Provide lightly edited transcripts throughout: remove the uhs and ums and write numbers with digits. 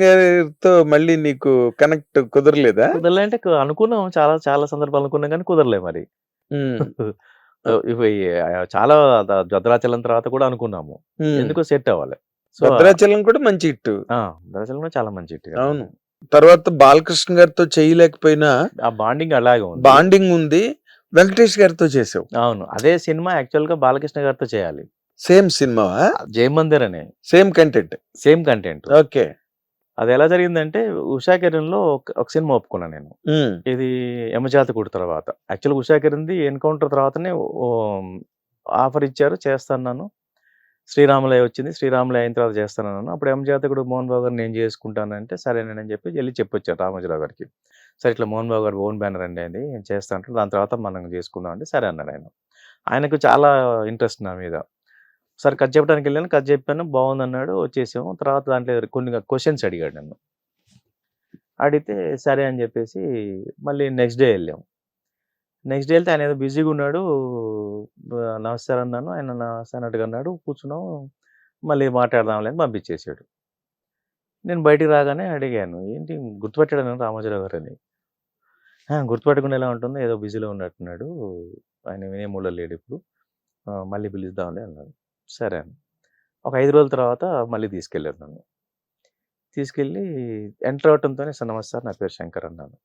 గారితో మళ్ళీ నీకు కనెక్ట్ కుదరలేదా? కుదరలే అంటే అనుకున్నాం. చాలా చాలా సందర్భాలు అనుకున్నాం గానీ కుదరలే మరి. హ్మ్. ఇవి చాలా భద్రాచలం తర్వాత కూడా అనుకున్నాము. హ్మ్. ఎందుకో సెట్ అవ్వలే. సో భద్రాచలం కూడా మంచి హిట్. భద్రాచలం కూడా చాలా మంచి హిట్ అవును. తర్వాత బాలకృష్ణ గారితో చేయలేకపోయినా ఆ బాండింగ్ అలాగే ఉంది. బాండింగ్ ఉంది. వెంకటేష్ గారితో చేసావు. అవును. అదే సినిమా యాక్చువల్‌గా బాలకృష్ణ గారితో చేయాలి. సేమ్ సినిమావా? జయమందిర్ అనే. Same content. Same content. Okay. అది ఎలా జరిగిందంటే ఉషా కిరణ్‌లో ఒక సినిమా ఒప్పుకున్నా నేను. హ్మ్. ఇది యమజాతకుడు తర్వాత. యాక్చువల్‌గా ఉషా కిరణ్‌ది ఎన్‌కౌంటర్ తర్వాతనే ఓహ్, ఆఫర్ ఇచ్చారు చేస్తాన్నాను. శ్రీరాములయ్య వచ్చింది. శ్రీరాములయ్య అయిన తర్వాత చేస్తానన్నాను. అప్పుడు యమజాతకుడు మోహన్ బాబు గారు నేను చేసుకుంటానంటే సరేనని చెప్పి ఎళ్లి చెప్పొచ్చాను రామోజీరావు గారికి. సరే ఇట్లా మోహన్ బాబు గారు ఓన్ బ్యానర్ అండి అది చేస్తా అంటారు. దాని తర్వాత మనం చేసుకుందాం అంటే సరే అన్నాడు ఆయన. ఆయనకు చాలా ఇంట్రెస్ట్ నా మీద. సరే కథ చెప్పడానికి వెళ్ళాను. కథ చెప్పాను. బావుందన్నాడు. వచ్చేసాము. తర్వాత దాంట్లో కొన్ని క్వెషన్స్ అడిగాడు నన్ను. అడిగితే సరే అని చెప్పేసి మళ్ళీ నెక్స్ట్ డే ఎళ్ళాం. నెక్స్ట్ డే ఎళ్తే ఆయన ఏదో బిజీగా ఉన్నాడు. నమస్తే సార్ అన్నాను. ఆయన నమస్తే అన్నట్టుగా అన్నాడు. కూర్చున్నాం. మళ్ళీ మాట్లాడదాంలే అని పంపించేసాడు. నేను బయటికి రాగానే అడిగాను. ఏంటి గుర్తుపట్టాడా రామోజీరావు గారని? గుర్తుపట్టకుండా ఎలా ఉంటుంది? ఏదో బిజీలో ఉన్నట్టున్నాడు. ఆయన వినే మూడ్‌లో లేడిప్పుడు. మళ్ళీ పిలుద్దాంలే అన్నాడు. సరే అని. ఒక 5 రోజుల తర్వాత మళ్ళీ తీసుకెళ్లారు నన్ను. తీసుకెళ్ళి ఎంటర్ అవ్వటంతోనే సార్ నమస్తే సార్ నా పేరు శంకర్ అన్నాను.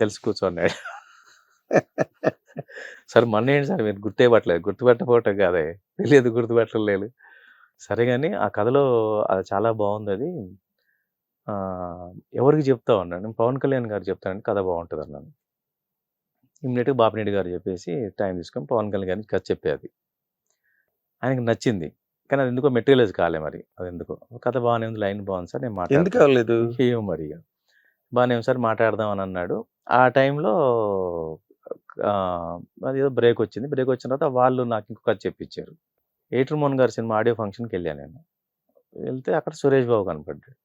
తెలిసి కూర్చో అన్నాడు. సార్ మొన్నేంటి సార్ మీరు గుర్తే పట్టలేదు. గుర్తుపట్టకపోవటం కాదే. తెలియదు గుర్తుపట్టలేదు. సరే గాని ఆ కథలో అది చాలా బావుందది. ఎవరికి చెప్తావు అన్నాడు. నేను పవన్ కళ్యాణ్ గారికి చెప్తానండి కథ బావుంటదన్నాను. ఇమ్మీడియేట్‌గా బాపినెట్టి గారు చెప్పేసి టైం తీసుకొని పవన్ కళ్యాణ్ గారికి కథ చెప్పా అది. ఆయనకి నచ్చింది. కానీ అది ఎందుకో మెటీరియలైజ్ కాలే మరి. అదెందుకో. కథ బానే ఉంది. లైన్ బావుంది సార్ నేను ఎందుకు మాట్లాడతా. అవ్వలేదు? ఏమో మరి ఇగ. బానే ఉంది సార్ మాట్లాడదాం అని అన్నాడు. ఆ టైంలో అదేదో బ్రేక్ వచ్చింది. బ్రేక్ వచ్చిన తర్వాత వాళ్ళు నాకు ఇంకో కథ చెప్పించారు. 'ఏటూరు మోహన్' గారి సినిమా ఆడియో ఫంక్షన్‌కెళ్ళాను నేను. వెళ్తే అక్కడ సురేష్ బాబు కనపడ్డాడు.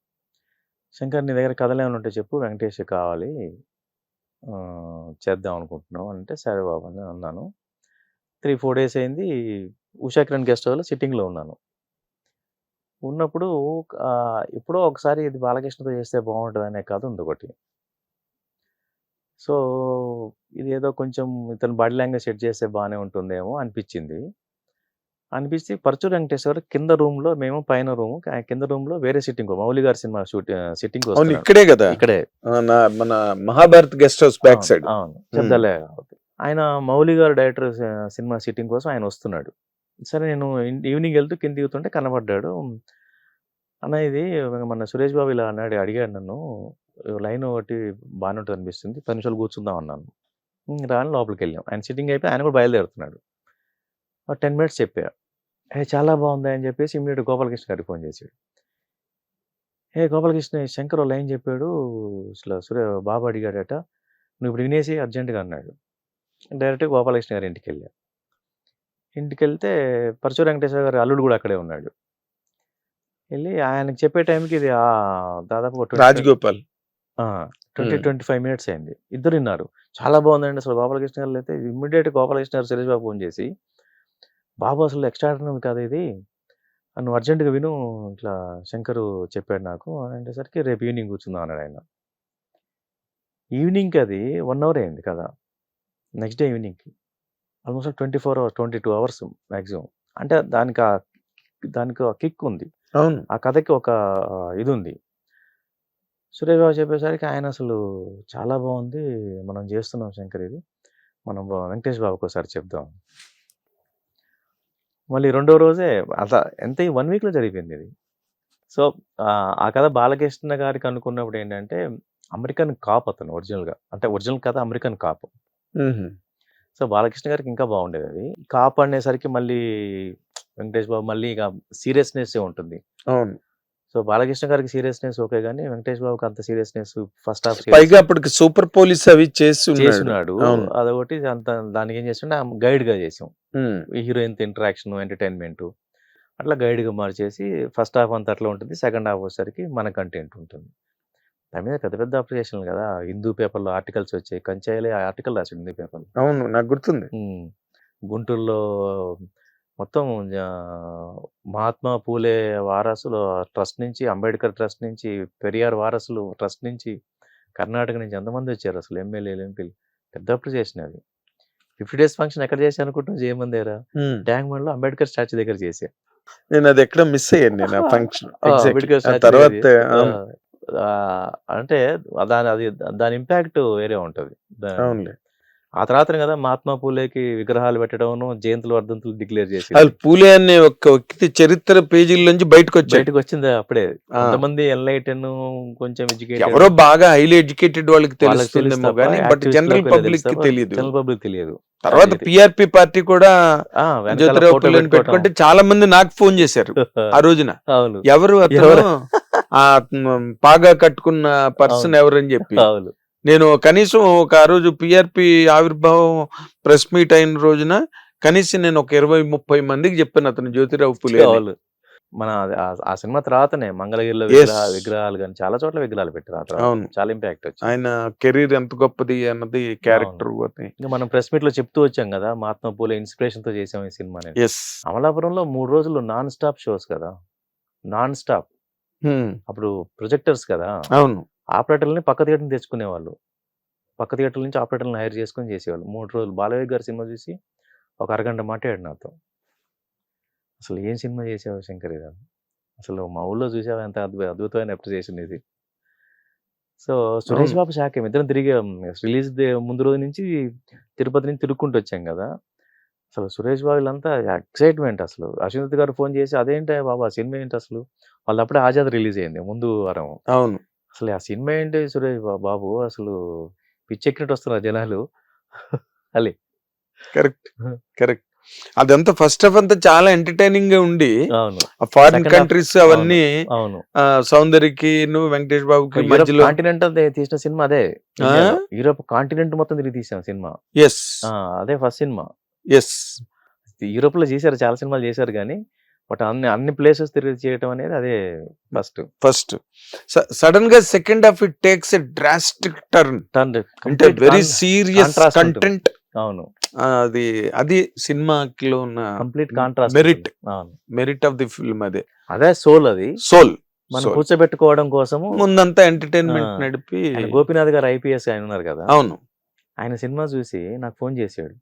శంకర్ నీ దగ్గర కథలేమైనా ఉంటే చెప్పు వెంకటేష్‌వి కావాలి. చేద్దాం అనుకుంటున్నాం అంటే, సరే బాబు అని అన్నాను. 3, 4 డేస్ అయింది. ఉషా కిరణ్ గెస్ట్ హౌస్‌లో సిట్టింగ్‌లో ఉన్నాను. ఉన్నప్పుడు ఎప్పుడో ఒకసారి ఇది బాలకృష్ణతో చేస్తే బావుంటదనే కథ ఉందొకటి. సో, ఇదేదో కొంచెం ఇతను బాడీ లాంగ్వేజ్ సెట్ చేస్తే బానే ఉంటుందేమో అనిపిచ్చింది. అనిపిస్తే పరుచూరి వెంకటేశ్వర కింద రూమ్‌లో మేము పైన రూము. కింద రూమ్‌లో వేరే సిట్టింగ్ మౌలి గారి సినిమా సిట్టింగ్‌కి అవును. వస్తున్నాడు. ఇక్కడే గదా! ఇక్కడే. మన 'మహాభారత్ గెస్ట్ హౌస్' బ్యాక్ అవును. సైడ్. అవును. శబ్దాలే ఆయన మౌలి గారు డైరెక్టర్ సినిమా సిట్టింగ్ కోసం ఆయన వస్తున్నాడు. సరే నేను ఈవినింగ్ ఎళ్తూ కింద దిగుతుంటే కనపడ్డాడు. అన్న ఇది మన సురేష్ బాబు ఇలా అన్నాడు అడిగాడు నన్ను. లైన్ ఒకటి బానే ఉంటదనిపిస్తుంది. 10 నిమిషాలు కూర్చుందాం అన్నాను. రా అని లోపలికెళ్ళాం. ఆయన సిట్టింగ్ అయిపోయి ఆయన కూడా బయలుదేరుతున్నాడు. ఒక 10 మినిట్స్ చెప్పా. చాలా బావుంది అని చెప్పేసి ఇమ్మీడియేట్‌గా గోపాలకృష్ణ గారికి ఫోన్ చేసాడు. గోపాలకృష్ణ శంకర్ ఓ లైన్ చెప్పాడు. అసల బాబు అడిగాడట. నువ్విప్పుడు వినేసేయి అర్జెంట్‌గా అన్నాడు. డైరెక్ట్‌గా గోపాలకృష్ణ గారి ఇంటికెళ్ళా. ఇంటికెళ్తే పరశుర వెంకటేశ్వర గారి అల్లుడు గూడా అక్కడే ఉన్నాడు. ఎళ్లి ఆయనకి చెప్పే టైంకి ఇది దాదాపు ఒక 'రాజగోపాల్.' ఆ! 25 మినిట్స్ అయింది. ఇద్దరు ఇన్నారు. చాలా బావుందండి అసలు గోపాలకృష్ణ గారు అయితే ఇమ్మీడియేట్‌గా గోపాలకృష్ణ గారు సురేష్ బాబుకి ఫోన్ చేసి, "బాబు అసలు ఎక్స్ట్రార్డినరీ కథ ఇది. నువ్వు అర్జెంట్‌గా విను. ఇట్లా శంకరు చెప్పాడు నాకు" అని అనేసరికి రేపు ఈవినింగ్ కూర్చుందాం అన్నాడాయన. ఈవినింగ్‌కి అది 1 అవర్ అయింది కథ. నెక్స్ట్ డే ఈవినింగ్‌కి. Almost 24 hours, 22 hours maximum. అంటే దానికి ఒక కిక్ ఉంది. అవును. ఆ కథకి ఒక ఇదుంది. సురేష్ బాబు చెప్పేసరికి ఆయన అసలు చాలా బావుంది. మనం జేస్తున్నాం శంకర్ ఇది. మనం వెంకటేష్ బాబుకోసారి చెప్దాం. మళ్ళీ రెండో రోజే ఎంత ఈ 1 వీక్‌లో జరిగిపోయిందిది. సో, ఆ కథ బాలకృష్ణ గారికి అనుకున్నప్పుడు ఏంటంటే, అమెరికన్ కాప్ అతను ఒరిజినల్‌గా. అంటే ఒరిజినల్ కథ అమెరికన్ కాప్. హుహు. సో, బాలకృష్ణ గారికి ఇంకా బావుండేదది. కాప్ అనేసరికి మళ్ళీ వెంకటేష్ బాబు మళ్ళీ ఇక సీరియస్‌నెస్సే ఉంటుంది. అవును. సో, బాలకృష్ణ గారికి సీరియస్‌నెస్ ఓకే గానీ, వెంకటేష్ బాబుకి అంత సీరియస్‌నెస్ ఫస్ట్ హాఫ్ పైగా అప్పటికి సూపర్ పోలీస్ అవి చేసి ఉన్నాడు. చేసున్నాడు. అవును. అదొకటి దానికేం చేసామంటే గైడ్‌గా చేసాం. హ్మ్. హీరోయిన్‌తో ఇంటరాక్షను, ఎంటర్‌టైన్‌మెంటు అట్లా గైడ్‌గా మార్చేసి ఫస్ట్ హాఫ్ అంతా అట్లా ఉంటుంది. సెకండ్ హాఫ్ వచ్చేసరికి మన కంటెంట్ ఉంటుంది. దాని మీద పెద్ద పెద్ద అప్లికేషన్‌లు గదా! హిందూ పేపర్‌లో ఆర్టికల్స్ వచ్చాయి. కంచాయిలే ఆర్టికల్ రాసాడు హిందూ పేపర్‌లో. అవును. నాకు గుర్తుంది. హ్మ్. గుంటూరులో మొత్తం మహాత్మా పూలే వారసులు ట్రస్ట్ నుంచి, అంబేద్కర్ ట్రస్ట్ నుంచి, పెరియార్ వారసులు ట్రస్ట్ నుంచి, కర్ణాటక నుంచి ఎంతమంది వచ్చారు అసలు, ఎమ్మెల్యేలు, ఎంపీలు. పెద్ద అప్రిసియేషన్ అది. 50 డేస్ ఫంక్షన్ ఎక్కడ చేశాను అనుకుంటున్నాం, జయమంది దగ్గర, ట్యాంక్ బండ్లో అంబేద్కర్ స్టాచ్యూ దగ్గర చేశా. నేను అది ఎక్కడ మిస్ అయ్యాను నేను ఆ ఫంక్షన్. అంబేద్కర్ స్టాచ్యూ తర్వాత అంటే దాని ఇంపాక్ట్ వేరే ఉంటది. అవునులే. ఆ తర్వాత కదా మహాత్మా పూలేకి విగ్రహాలు పెట్టడం, జయంతులు వర్ధంతులు డిక్లేర్ చేసి, అసలు పూలే అనే ఒక వ్యక్తి చరిత్ర పేజీల నుంచి బయటకు వచ్చింది అప్పుడే. కొంతమంది ఎన్లైటన్, కొంచెం ఎడ్యుకేటెడ్, ఎవరో బాగా హైలీ ఎడ్యుకేటెడ్ వాళ్ళకి తెలుస్తుందేమో కానీ బట్ జనరల్ పబ్లిక్ కి తెలియదు. తర్వాత పిఆర్పి పార్టీ కూడా జ్యోతిరావు పూలేని పెట్టుకుంటే చాలా మంది నాకు ఫోన్ చేశారు ఆ రోజున. ఎవరు ఆ పాగా కట్టుకున్న పర్సన్ ఎవరని చెప్పి. నేను కనీసం ఒక ఆ రోజు పిఆర్పి ఆవిర్భావం ప్రెస్ మీట్ అయిన రోజున కనీసం నేను ఒక 20-30 మందికి చెప్పాను అతను జ్యోతిరావు పూలే. మన ఆ సినిమా తర్వాతనే మంగళగిరిలో విగ్రహాలు కానీ చాలా చోట్ల విగ్రహాలు పెట్టారు. అవును, చాలా ఇంపాక్ట్ వచ్చింది. ఆయన కెరీర్ ఎంత గొప్పది అన్నది క్యారెక్టర్. ఇంకా మనం ప్రెస్ మీట్ లో చెప్తూ వచ్చాం కదా, మహాత్మా పూలే ఇన్స్పిరేషన్ తో చేసాం ఈ సినిమా. అమలాపురంలో 3 రోజులు నాన్ స్టాప్ షోస్ కదా, నాన్ స్టాప్. అప్పుడు ప్రొజెక్టర్స్ కదా. అవును, ఆపరేటర్లని పక్క థియేటర్ని తెచ్చుకునేవాళ్ళు, పక్క థియేటర్ నుంచి ఆపరేటర్లను హైర్ చేసుకొని చేసేవాళ్ళు. 3 రోజులు బాలయ్య గారి సినిమా చూసి ఒక అరగంట మాట్లాడాడు నాతో. అసలు ఏం సినిమా చేసావు శంకర్ ఇది, అసలు మా ఊళ్ళో చూసావా, ఎంత అద్భుతమైన అప్రిసియేషన్ ఇది. సో సురేష్ బాబు శాఖ ఇద్దరం తిరిగి రిలీజ్ ముందు రోజు నుంచి తిరుపతి నుంచి తిరుక్కుంటూ వచ్చాం కదా. అసలు సురేష్ బాబు అంతా ఎక్సైట్మెంట్. అసలు అశ్విన్ గారు ఫోన్ చేసి, అదేంటి బాబు ఆ సినిమా ఏంటి అసలు, వాళ్ళు అప్పుడే ఆజాద్ రిలీజ్ అయింది ముందు వారం. అవును, అసలు ఆ సినిమా ఏంటి సురేష్ బాబు, అసలు పిచ్చెక్కినట్టు వస్తున్నారు జనాలు అది. కరెక్ట్. అదంతా ఫస్ట్ ఆఫ్ అంతా చాలా ఎంటర్టైనింగ్ గా ఉండి, ఫారిన్ కంట్రీస్ అవన్నీ సౌందర్యకి వెంకటేష్ బాబుకి మధ్యలో కాంటినెంటల్ తీసిన సినిమా అదే. యూరోప్ కాంటినెంట్ మొత్తం తిరిగి తీసాం సినిమా. అదే ఫస్ట్ సినిమా. యూరోప్ లో చేశారు, చాలా సినిమాలు చేశారు కానీ బట్ అన్ని ప్లేసెస్ తిరిగి చేయడం అనేది అదే ఫస్ట్. సడన్ గా second half it takes a drastic turn, అంటే వెరీ సీరియస్ కంటెంట్. అవును, అది సినిమాలో ఉన్న complete contrast, merit of the film. అదే సోల్. అది సోల్ మనం కూర్చోబెట్టుకోవడం కోసము ముందంతా ఎంటర్టైన్మెంట్ నడిపి. గోపీనాథ్ గారు IPS ఆయన ఉన్నారు కదా. అవును, ఆయన సినిమా చూసి నాకు ఫోన్ చేశాడు.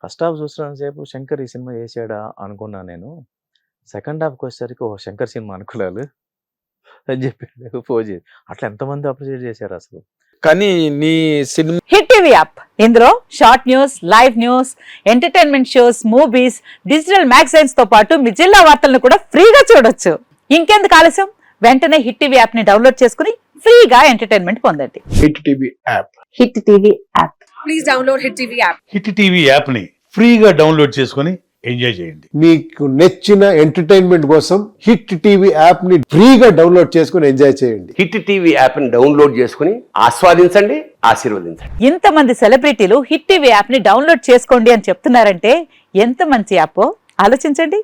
ఫస్ట్ హాఫ్ చూస్తున్నంత సేపు శంకర్ ఈ సినిమా చేశాడా అనుకున్నా నేను, సెకండ్ హాఫ్కి వచ్చేసరికి శంకర్ సినిమా అనుకున్నాను అని చెప్పి ఫోన్ చేసి. అట్లా ఎంతమంది అప్రిషియేట్ చేశారు అసలు. కానీ నీ సినిమా హిట్ టీవీ యాప్, ఇందులో short news, live news, entertainment shows, movies, digital magazines తో పాటు మీ జిల్లా వార్తలను కూడా ఫ్రీగా చూడొచ్చు. ఇంకెందుకు ఆలస్యం, వెంటనే హిట్ టీవీ యాప్ ని డౌన్లోడ్ చేసుకుని ఫ్రీగా ఎంటర్టైన్మెంట్ పొందండి. Hit TV app, hit TV app, please download hit TV app. Hit TV app ని ఫ్రీగా డౌన్లోడ్ చేసుకొని ఎంజాయ్ చేయండి. మీకు నచ్చిన ఎంటర్టైన్మెంట్ కోసం హిట్ టీవీ యాప్ ని ఫ్రీగా డౌన్లోడ్ చేసుకుని ఎంజాయ్ చేయండి. హిట్ టీవీ యాప్ ని డౌన్లోడ్ చేసుకుని ఆస్వాదించండి, ఆశీర్వదించండి. ఇంతమంది సెలబ్రిటీలు హిట్ టీవీ యాప్ ని డౌన్లోడ్ చేసుకోండి అని చెప్తున్నారంటే ఎంత మంచి యాప్ ఆలోచించండి.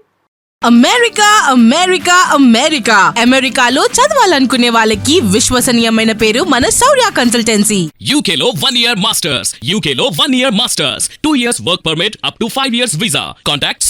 అమెరికా అమెరికా అమెరికా అమెరికాలో చదవాలనుకునే వాళ్ళకి విశ్వసనీయమైన పేరు మన శౌర్య కన్సల్టెన్సీ. UK లో 1 year masters, UK లో 1 year masters, 2 years work permit up to 5 years visa. Contact